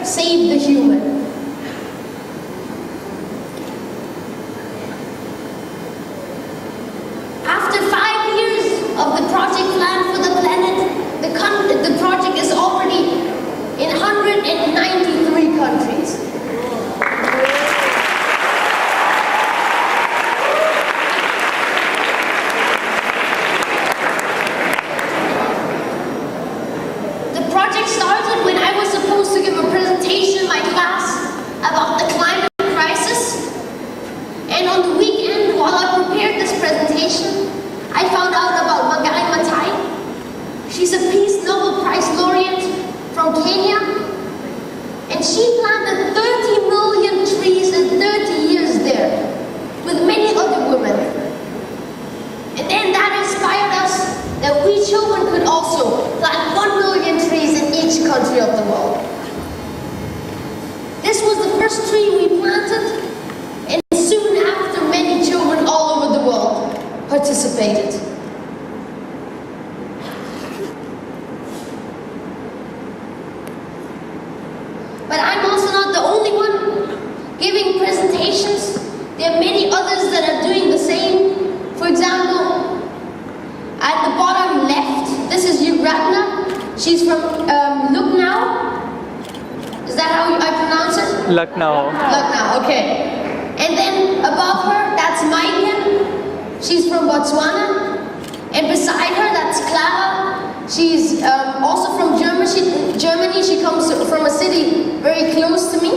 save the human. After 5 years of the project plan for the planet, the project is already in 193 countries. The project started when I was supposed to give a presentation in my class about the climate crisis. And on the weekend, while I prepared this presentation, I found out about Wangari Maathai. She's a Peace Nobel Prize laureate from Kenya. And she planted 30 million trees in 30 years there, with many other women. And then that inspired us that we children could also plant 1 million trees in each country of the world. This was the first tree we planted, and soon after, many children all over the world participated. But I'm also not the only one giving presentations. There are many others that are doing the same. For example, at the bottom left, this is Yugratna. She's from Lucknow. Is that how I pronounce it? Lucknow. Lucknow, okay. And then above her, that's Maiken. She's from Botswana. And beside her, that's Clara. She's also from Germany. She comes from a city very close to me.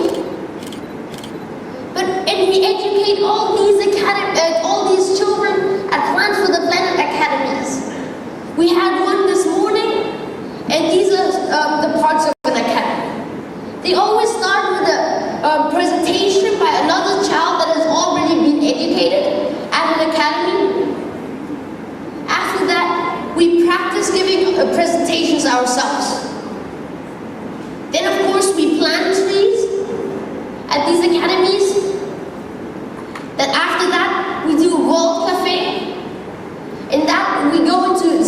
And we educate all these children at Plant for the Planet academies. We had one this morning, and these are the parts of an academy. They always start with a presentation by another child that has already been educated at an academy. After that, we practice giving presentations ourselves. Then, of course, we plant trees at these academies. Then after that, we do a world cafe. In that, we go into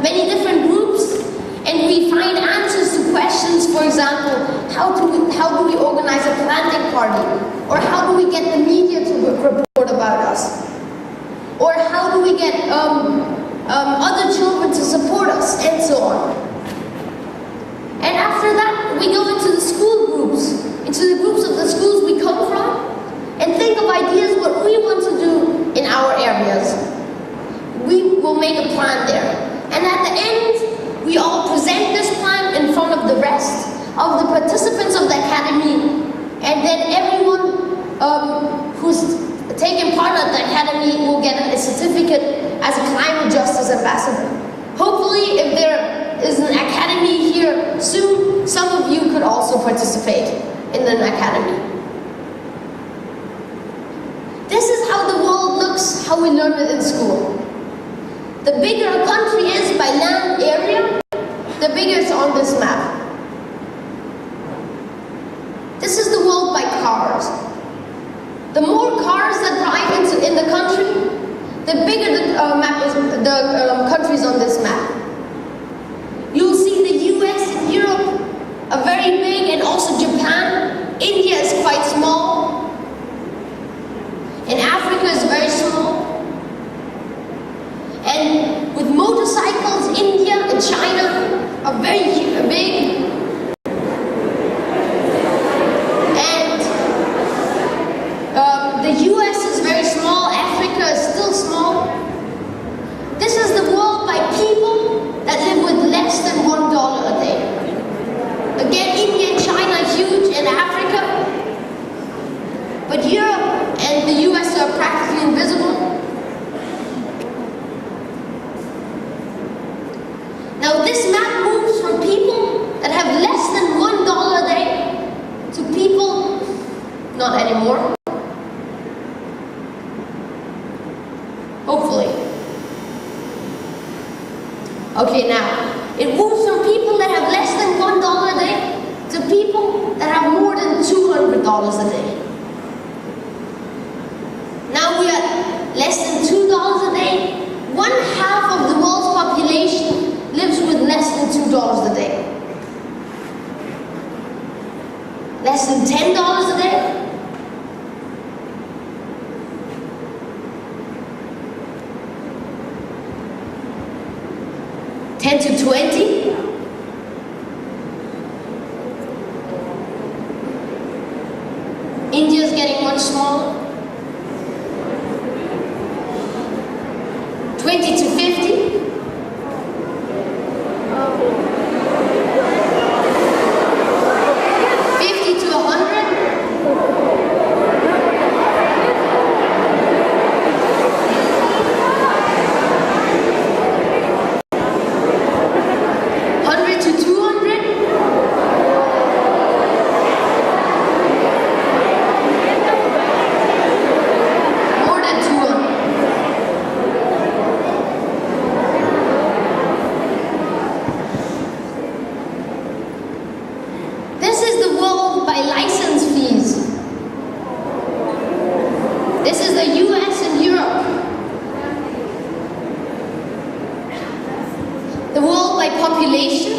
many different groups, and we find answers to questions. For example, how do we organize a planting party? Or how do we get the media to report about us? Or how do we get other children to support us, and so on. And after that, we go into the school groups, into the groups of the schools we come from, and think of ideas what we want to do in our areas. We will make a plan there. And at the end, we all present this plan in front of the rest of the participants of the academy, and then everyone who's taking part of the academy will get a certificate as a climate justice ambassador. Hopefully, if there is an academy here soon, some of you could also participate in an academy. This is how the world looks, how we learn it in school. The bigger a country is by land area, the bigger it's on this map. This is the world by cars. The more cars that drive in the country, the bigger the map is, the countries on this map. You'll see the US and Europe are very big, and also Japan. India is quite small. And Africa is very small. And with motorcycles, India and China are very big. And the US is very small, Africa is still small. This is the world by people that live with less than $1 a day. Again, India and China are huge, and Africa. But Europe and the US are practically invisible. Now this map moves from people that have less than $1 a day to people, not anymore. Hopefully. Okay, now, it moves from people that have less than $1 a day to people that have more than $200 a day. Now we are less than $2 a day. 1/2 of the world's population lives with less than $2 a day. Less than $10 a day? $10 to $20? India's getting much smaller. 20 to 50? This is the US and Europe. The world by population.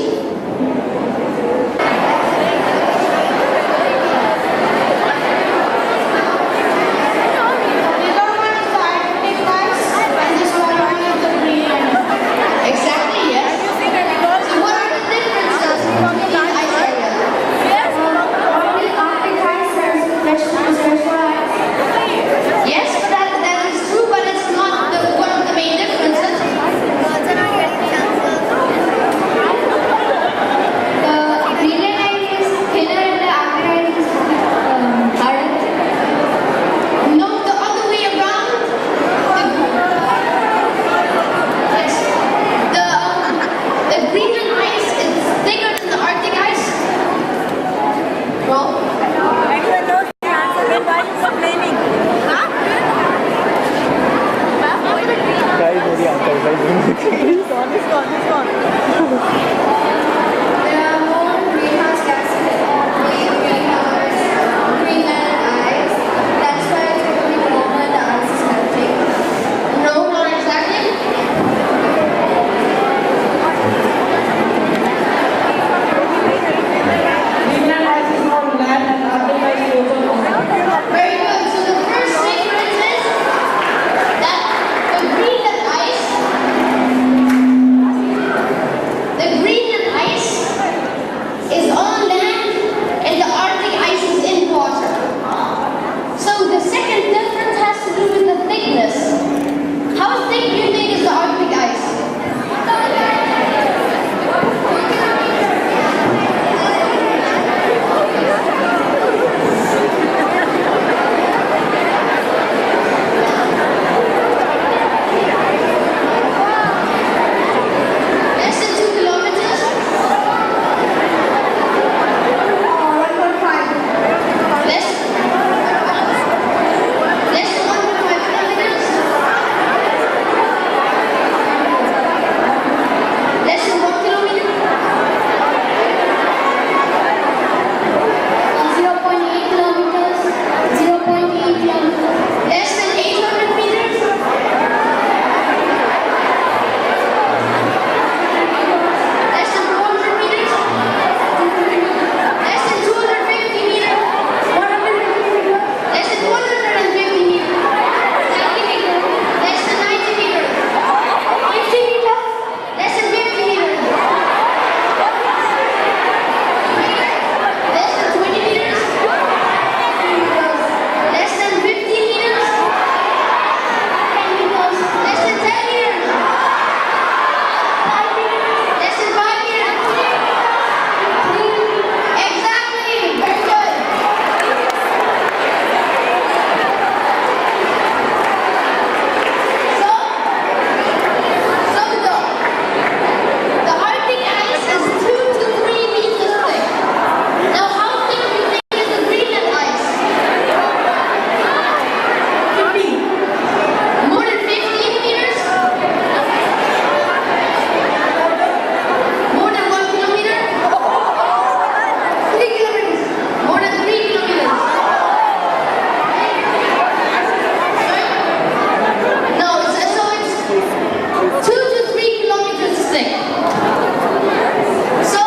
So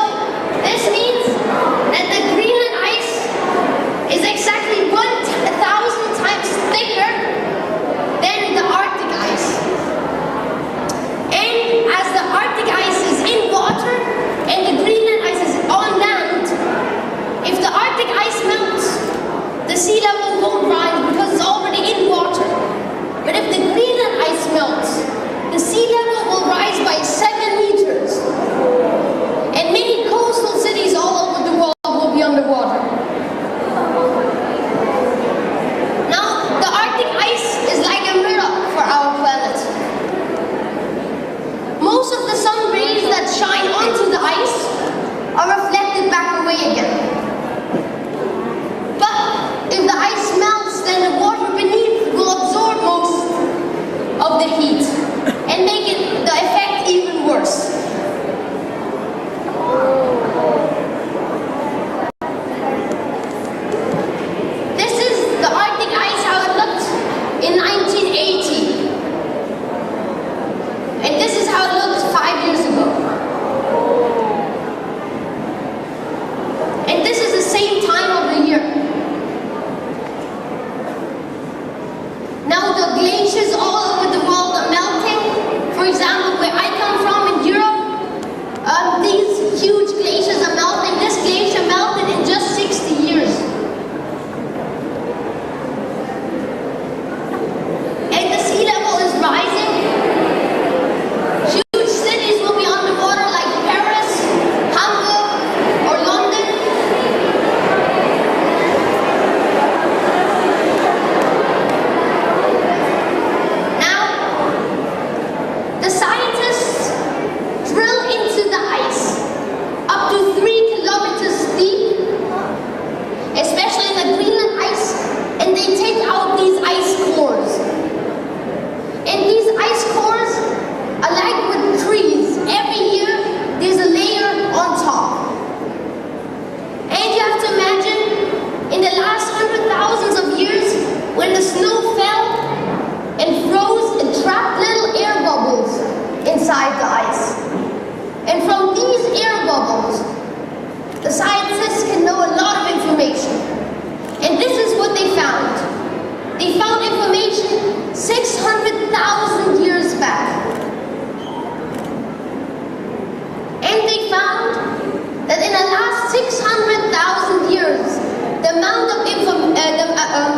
this means that the green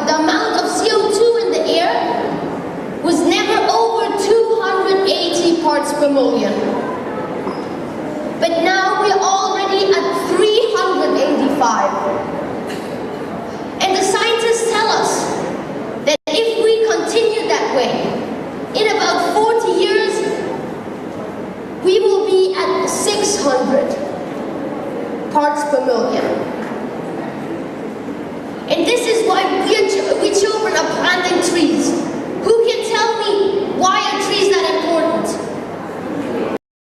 the amount of CO2 in the air was never over 280 parts per million. But now we're already at 385. And the scientists tell us that if we continue that way, in about 40 years, we will be at 600 parts per million.